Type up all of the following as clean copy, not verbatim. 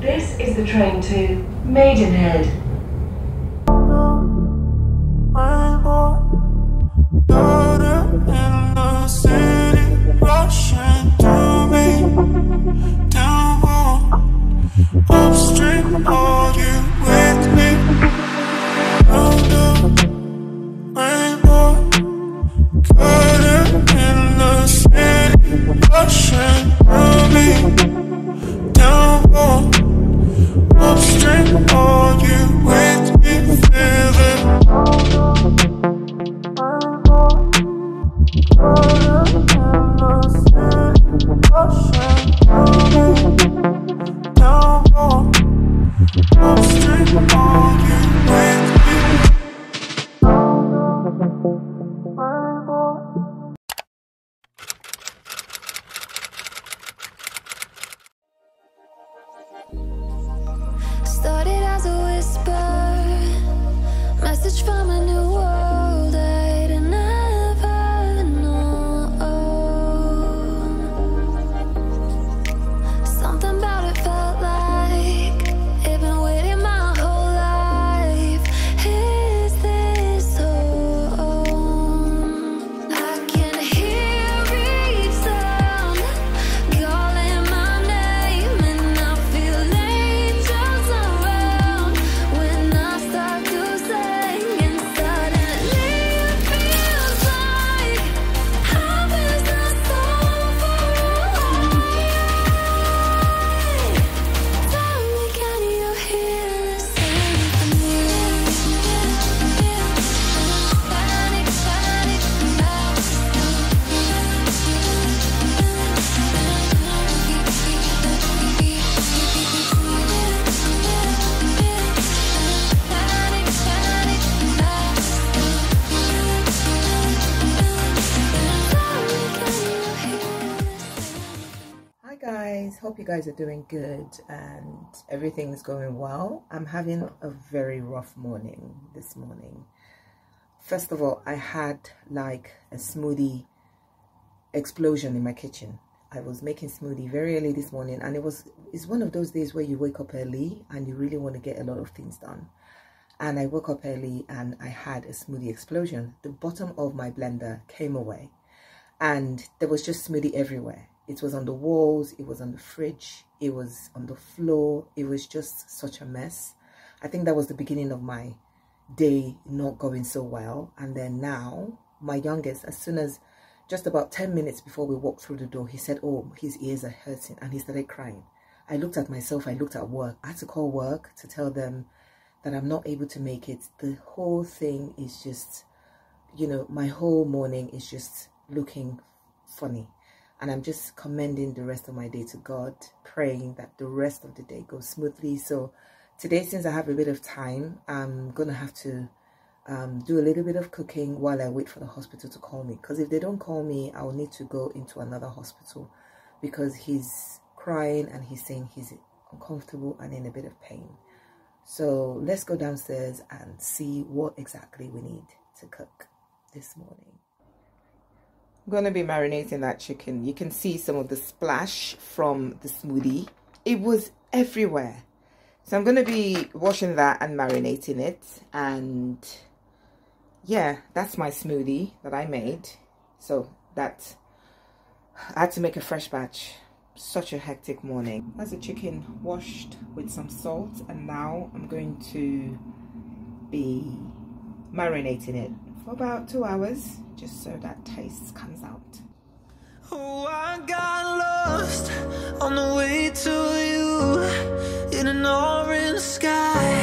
This is the train to Maidenhead. Upstream, are you with me? Rainbow, caught in the city, rushing through me. Downpour, upstream, are you with me? Feel it. Rushing through me. Downpour, upstream, are you with me? Started as a whisper, message from a new world I'd never known. Something about it felt like it'd been waiting my whole life. Is this home? I can hear each sound calling my name, and I feel angels around when I start to sing, and suddenly it feels like I'm in the soul for a Tell me, can you hear the symphony? Panic, panic, Hi guys, hope you guys are doing good and everything's going well. I'm having a very rough morning this morning. First of all, I had like a smoothie explosion in my kitchen. I was making smoothie very early this morning, and it's one of those days where you wake up early and you really want to get a lot of things done. And I woke up early and I had a smoothie explosion. The bottom of my blender came away and there was just smoothie everywhere. It was on the walls, it was on the fridge, it was on the floor. It was just such a mess. I think that was the beginning of my day not going so well. And then now, my youngest, as soon as just about 10 minutes before we walked through the door, he said, oh, his ears are hurting, and he started crying. I looked at myself, I looked at work. I had to call work to tell them that I'm not able to make it. The whole thing is just, you know, my whole morning is just looking funny. And I'm just commending the rest of my day to God, praying that the rest of the day goes smoothly. So today, since I have a bit of time, I'm going to have to do a little bit of cooking while I wait for the hospital to call me. Because if they don't call me, I'll need to go into another hospital because he's crying and he's saying he's uncomfortable and in a bit of pain. So let's go downstairs and see what exactly we need to cook this morning. I'm going to be marinating that chicken. You can see some of the splash from the smoothie. It was everywhere. So I'm going to be washing that and marinating it. And yeah, that's my smoothie that I made. So that I had to make a fresh batch. Such a hectic morning. That's the chicken washed with some salt, and now I'm going to be marinating it for about 2 hours, just so that taste comes out. Oh, I got lost on the way to you in an orange sky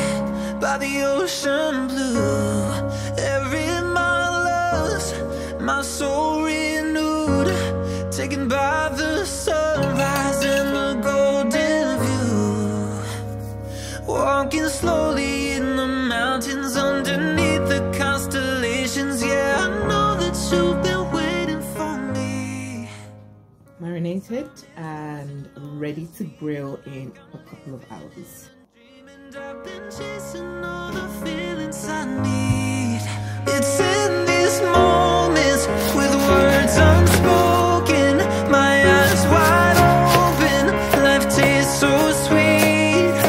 by the ocean blue. Every mile lost, my soul renewed, taken by the sunrise and the golden view. Walking slowly in the mountains underneath the constellations. Yeah, I know that you've been waiting for me. Marinated and ready to grill in a couple of hours. Dreaming, I've been chasing all the feelings I need. It's in these moments with words unspoken, my eyes wide open, life tastes so sweet.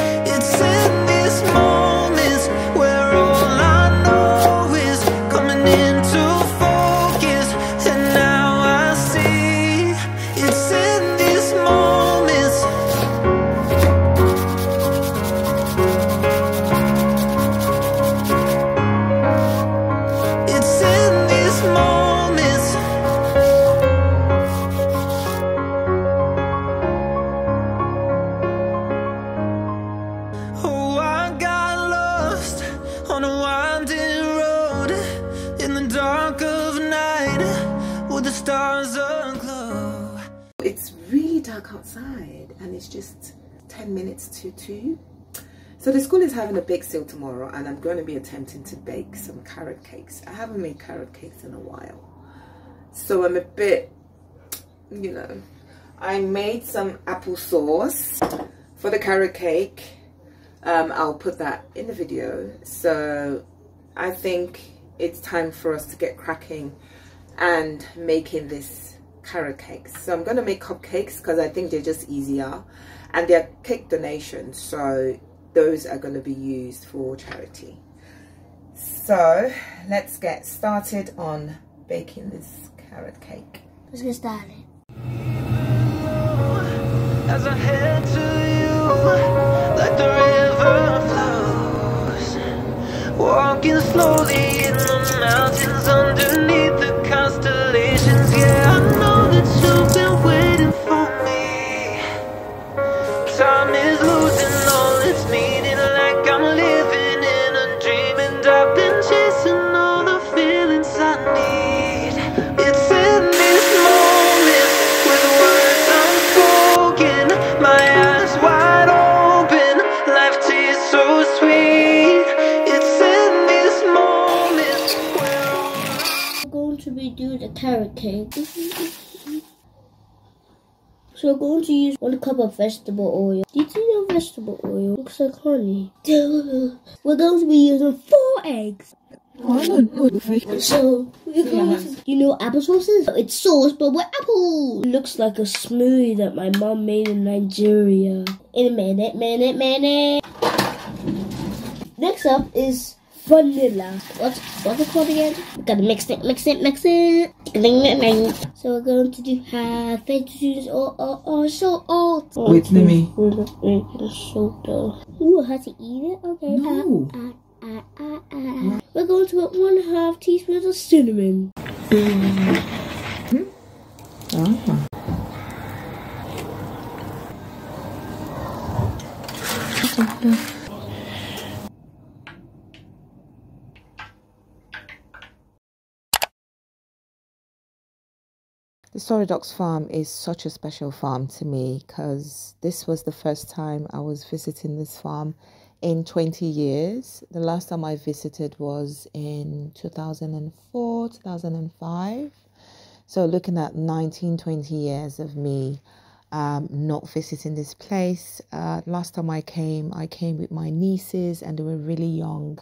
outside and it's just 10 minutes to 2. So the school is having a bake sale tomorrow and I'm going to be attempting to bake some carrot cakes. I haven't made carrot cakes in a while. So I'm a bit, you know, I made some applesauce for the carrot cake. I'll put that in the video. So I think it's time for us to get cracking and making this carrot cakes. So I'm going to make cupcakes because I think they're just easier and they're cake donations, so those are going to be used for charity. So let's get started on baking this carrot cake. Let's get started. As I head to you, like the river flows, walking slowly in the mountains underneath the constellations. Yeah, I know that you've been waiting for me. Time is losing all its meaning, like I'm living in a dream, and I've been chasing all the feelings I need. It's in this moment with words unspoken, my eyes wide open, life tastes so sweet. It's in this moment where We're going to be doing a carrot cake. So we're going to use 1 cup of vegetable oil. Did you know vegetable oil looks like honey? We're going to be using 4 eggs. So we're going to, you know, applesauce is? It's sauce, but with apples. It looks like a smoothie that my mom made in Nigeria. In a minute. Next up is vanilla. What's it called again? We gotta mix it. So we're going to do half teaspoons or salt. Wait, let me. Soda. Ooh, I have to eat it? Okay. No. We're going to put 1/2 teaspoons of cinnamon. The Soridox farm is such a special farm to me because this was the first time I was visiting this farm in 20 years. The last time I visited was in 2004, 2005. So looking at 19-20 years of me not visiting this place. Last time I came with my nieces and they were really young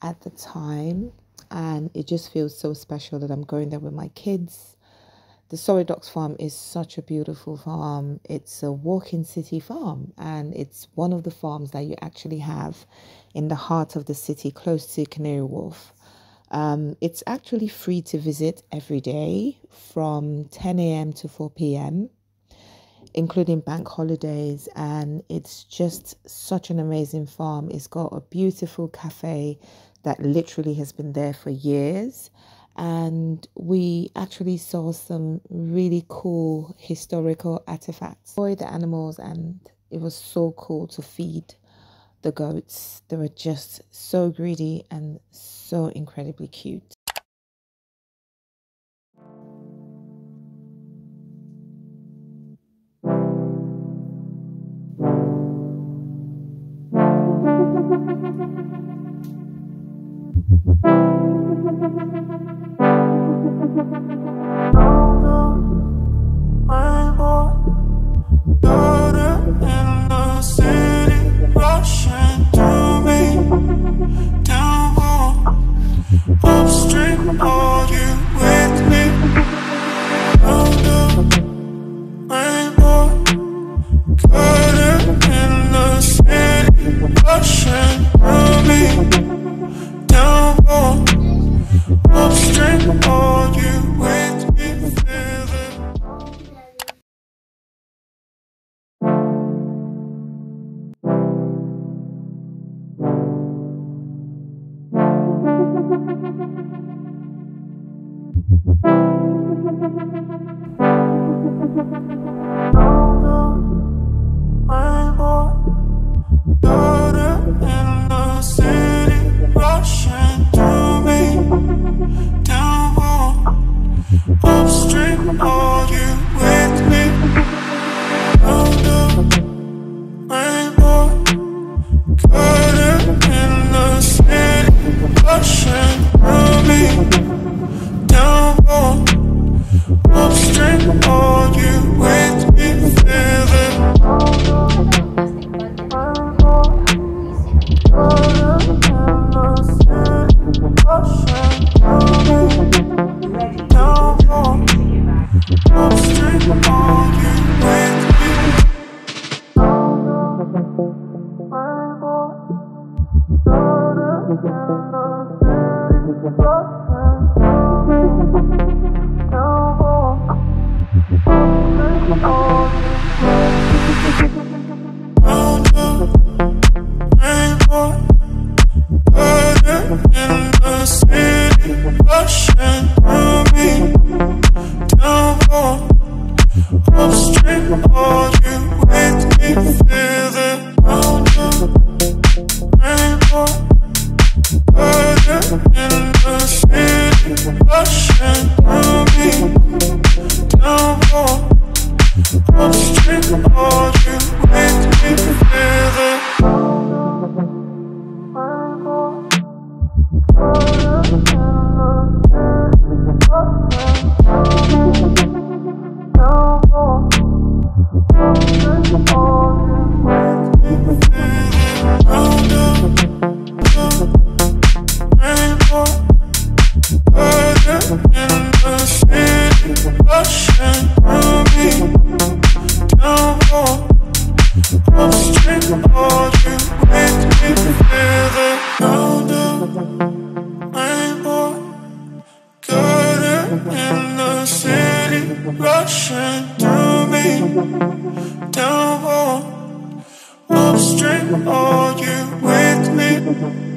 at the time. And it just feels so special that I'm going there with my kids. The Soridox farm is such a beautiful farm. It's a walk-in city farm and it's one of the farms that you actually have in the heart of the city, close to Canary Wharf. It's actually free to visit every day from 10 a.m. to 4 p.m, including bank holidays, and it's just such an amazing farm. It's got a beautiful cafe that literally has been there for years. And we actually saw some really cool historical artifacts for the animals, and it was so cool to feed the goats. They were just so greedy and so incredibly cute. Daughter in Caught in the city, rushing through me. Downpour, upstream, are you with me? Feeling rushing through me. Downpour, upstream, are you with me?